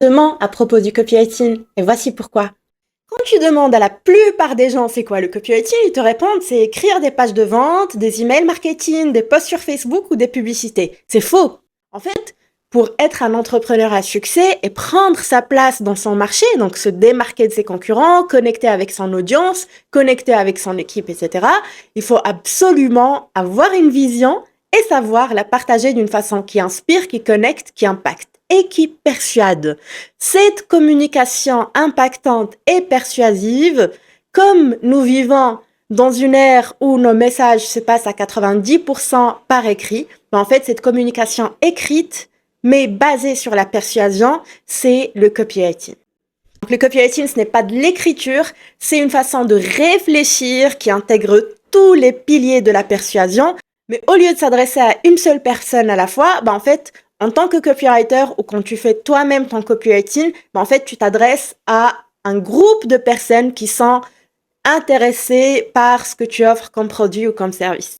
Demain, à propos du copywriting, et voici pourquoi. Quand tu demandes à la plupart des gens c'est quoi le copywriting, ils te répondent c'est écrire des pages de vente, des emails marketing, des posts sur Facebook ou des publicités. C'est faux. En fait, pour être un entrepreneur à succès et prendre sa place dans son marché, donc se démarquer de ses concurrents, connecter avec son audience, connecter avec son équipe, etc., il faut absolument avoir une vision et savoir la partager d'une façon qui inspire, qui connecte, qui impacte et qui persuade. Cette communication impactante et persuasive, comme nous vivons dans une ère où nos messages se passent à 90% par écrit, en fait, cette communication écrite, mais basée sur la persuasion, c'est le copywriting. Donc, le copywriting, ce n'est pas de l'écriture, c'est une façon de réfléchir qui intègre tous les piliers de la persuasion, mais au lieu de s'adresser à une seule personne à la fois, en fait, en tant que copywriter ou quand tu fais toi-même ton copywriting, en fait, tu t'adresses à un groupe de personnes qui sont intéressées par ce que tu offres comme produit ou comme service.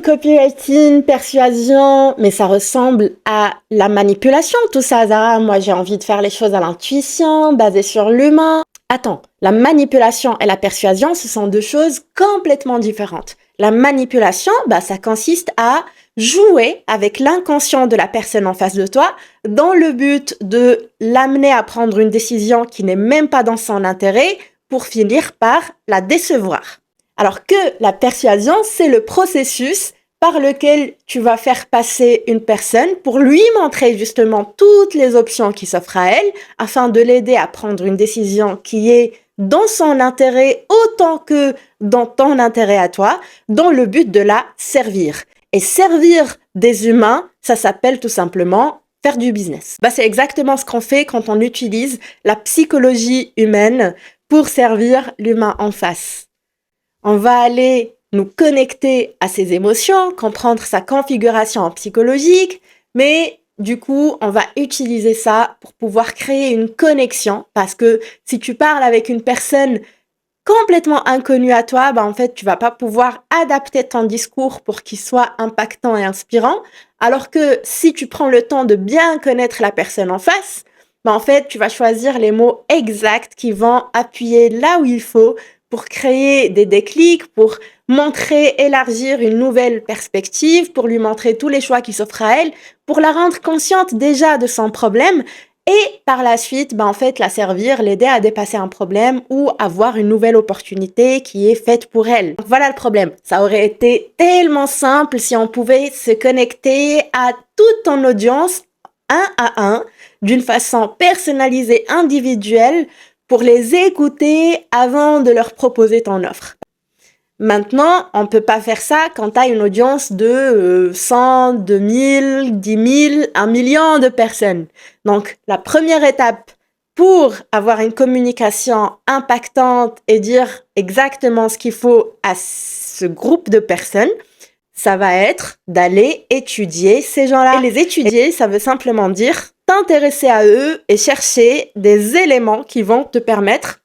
Copywriting, persuasion, mais ça ressemble à la manipulation, tout ça, Zara. Moi, j'ai envie de faire les choses à l'intuition, basées sur l'humain. Attends, la manipulation et la persuasion, ce sont deux choses complètement différentes. La manipulation, ça consiste à jouer avec l'inconscient de la personne en face de toi dans le but de l'amener à prendre une décision qui n'est même pas dans son intérêt pour finir par la décevoir. Alors que la persuasion, c'est le processus par lequel tu vas faire passer une personne pour lui montrer justement toutes les options qui s'offrent à elle afin de l'aider à prendre une décision qui est dans son intérêt autant que dans ton intérêt à toi, dans le but de la servir. Et servir des humains, ça s'appelle tout simplement faire du business. C'est exactement ce qu'on fait quand on utilise la psychologie humaine pour servir l'humain en face. On va aller nous connecter à ses émotions, comprendre sa configuration psychologique, mais du coup, on va utiliser ça pour pouvoir créer une connexion parce que si tu parles avec une personne complètement inconnue à toi, en fait, tu vas pas pouvoir adapter ton discours pour qu'il soit impactant et inspirant, alors que si tu prends le temps de bien connaître la personne en face, en fait, tu vas choisir les mots exacts qui vont appuyer là où il faut pour créer des déclics, pour montrer, élargir une nouvelle perspective, pour lui montrer tous les choix qui s'offrent à elle, pour la rendre consciente déjà de son problème et par la suite, en fait, la servir, l'aider à dépasser un problème ou avoir une nouvelle opportunité qui est faite pour elle. Donc voilà le problème. Ça aurait été tellement simple si on pouvait se connecter à toute ton audience, un à un, d'une façon personnalisée, individuelle, pour les écouter avant de leur proposer ton offre. Maintenant, on ne peut pas faire ça quand tu as une audience de 100, 2000, 10 000, 1 million de personnes. Donc, la première étape pour avoir une communication impactante et dire exactement ce qu'il faut à ce groupe de personnes, ça va être d'aller étudier ces gens-là. Et les étudier, ça veut simplement dire t'intéresser à eux et chercher des éléments qui vont te permettre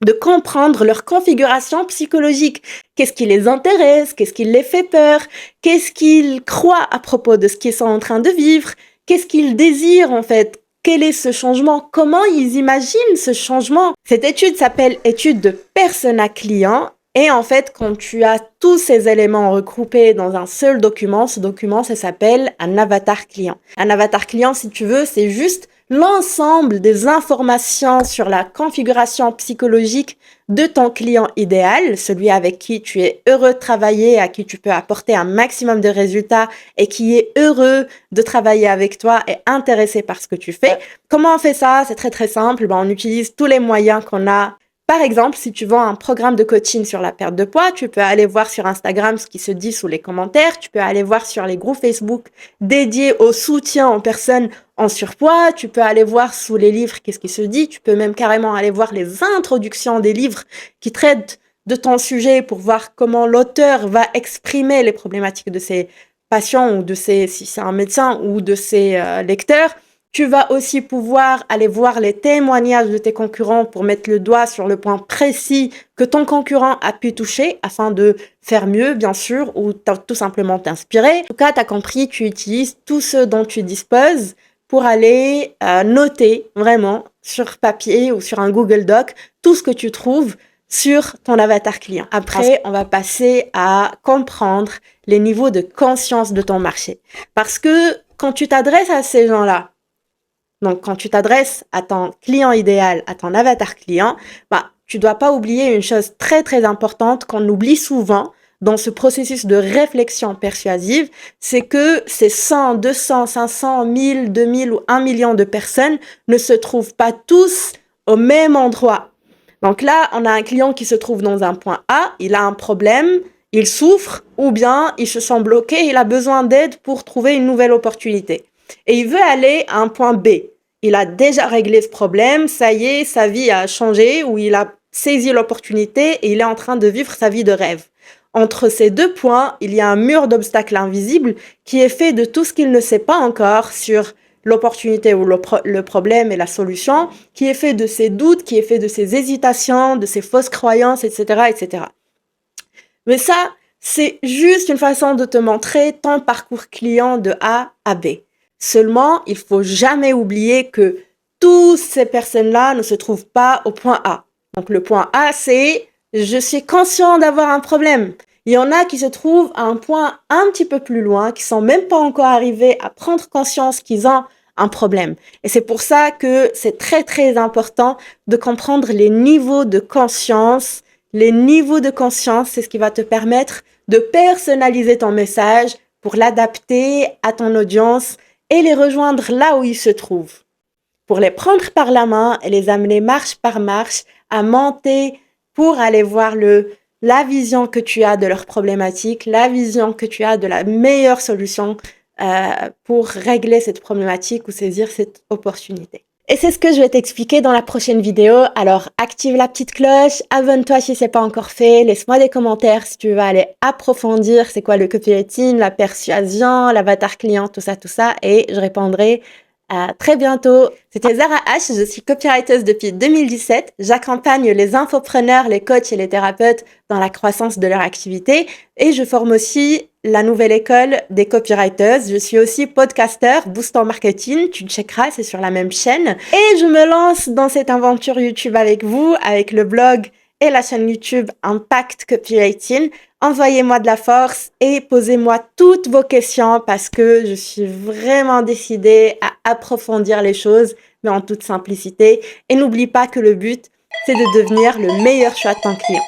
de comprendre leur configuration psychologique. Qu'est-ce qui les intéresse? Qu'est-ce qui les fait peur? Qu'est-ce qu'ils croient à propos de ce qu'ils sont en train de vivre? Qu'est-ce qu'ils désirent en fait? Quel est ce changement? Comment ils imaginent ce changement? Cette étude s'appelle étude de persona client. Et en fait, quand tu as tous ces éléments regroupés dans un seul document, ce document, ça s'appelle un avatar client. Un avatar client, si tu veux, c'est juste l'ensemble des informations sur la configuration psychologique de ton client idéal, celui avec qui tu es heureux de travailler, à qui tu peux apporter un maximum de résultats et qui est heureux de travailler avec toi et intéressé par ce que tu fais. Comment on fait ça? C'est très très simple. On utilise tous les moyens qu'on a. Par exemple, si tu vends un programme de coaching sur la perte de poids, tu peux aller voir sur Instagram ce qui se dit sous les commentaires, tu peux aller voir sur les groupes Facebook dédiés au soutien aux personnes en surpoids, tu peux aller voir sous les livres qu'est-ce qui se dit, tu peux même carrément aller voir les introductions des livres qui traitent de ton sujet pour voir comment l'auteur va exprimer les problématiques de ses patients ou de ses, si c'est un médecin ou de ses lecteurs. Tu vas aussi pouvoir aller voir les témoignages de tes concurrents pour mettre le doigt sur le point précis que ton concurrent a pu toucher afin de faire mieux, bien sûr, ou tout simplement t'inspirer. En tout cas, tu as compris, tu utilises tout ce dont tu disposes pour aller noter vraiment sur papier ou sur un Google Doc tout ce que tu trouves sur ton avatar client. Après, on va passer à comprendre les niveaux de conscience de ton marché. Parce que quand tu t'adresses à ces gens-là, donc quand tu t'adresses à ton client idéal, à ton avatar client, tu dois pas oublier une chose très très importante qu'on oublie souvent dans ce processus de réflexion persuasive, c'est que ces 100, 200, 500, 1000, 2000 ou 1 million de personnes ne se trouvent pas tous au même endroit. Donc là, on a un client qui se trouve dans un point A, il a un problème, il souffre, ou bien il se sent bloqué, il a besoin d'aide pour trouver une nouvelle opportunité. Et il veut aller à un point B. Il a déjà réglé ce problème, ça y est, sa vie a changé, ou il a saisi l'opportunité et il est en train de vivre sa vie de rêve. Entre ces deux points, il y a un mur d'obstacles invisibles qui est fait de tout ce qu'il ne sait pas encore sur l'opportunité ou le problème et la solution, qui est fait de ses doutes, qui est fait de ses hésitations, de ses fausses croyances, etc., etc. Mais ça, c'est juste une façon de te montrer ton parcours client de A à B. Seulement, il faut jamais oublier que toutes ces personnes-là ne se trouvent pas au point A. Donc le point A, c'est « je suis conscient d'avoir un problème ». Il y en a qui se trouvent à un point un petit peu plus loin, qui sont même pas encore arrivés à prendre conscience qu'ils ont un problème. Et c'est pour ça que c'est très très important de comprendre les niveaux de conscience. Les niveaux de conscience, c'est ce qui va te permettre de personnaliser ton message pour l'adapter à ton audience et les rejoindre là où ils se trouvent. Pour les prendre par la main et les amener marche par marche à monter pour aller voir la vision que tu as de leur problématique, la vision que tu as de la meilleure solution pour régler cette problématique ou saisir cette opportunité. Et c'est ce que je vais t'expliquer dans la prochaine vidéo. Alors, active la petite cloche, abonne-toi si c'est pas encore fait, laisse-moi des commentaires si tu veux aller approfondir c'est quoi le copywriting, la persuasion, l'avatar client, tout ça, et je répondrai à très bientôt. C'était Zara H, je suis copywriter depuis 2017. J'accompagne les infopreneurs, les coachs et les thérapeutes dans la croissance de leur activité et je forme aussi la nouvelle école des copywriters. Je suis aussi podcaster, Boost en marketing, tu checkeras, c'est sur la même chaîne. Et je me lance dans cette aventure YouTube avec vous, avec le blog et la chaîne YouTube Impact Copywriting. Envoyez-moi de la force et posez-moi toutes vos questions parce que je suis vraiment décidée à approfondir les choses, mais en toute simplicité. Et n'oublie pas que le but, c'est de devenir le meilleur choix de ton client.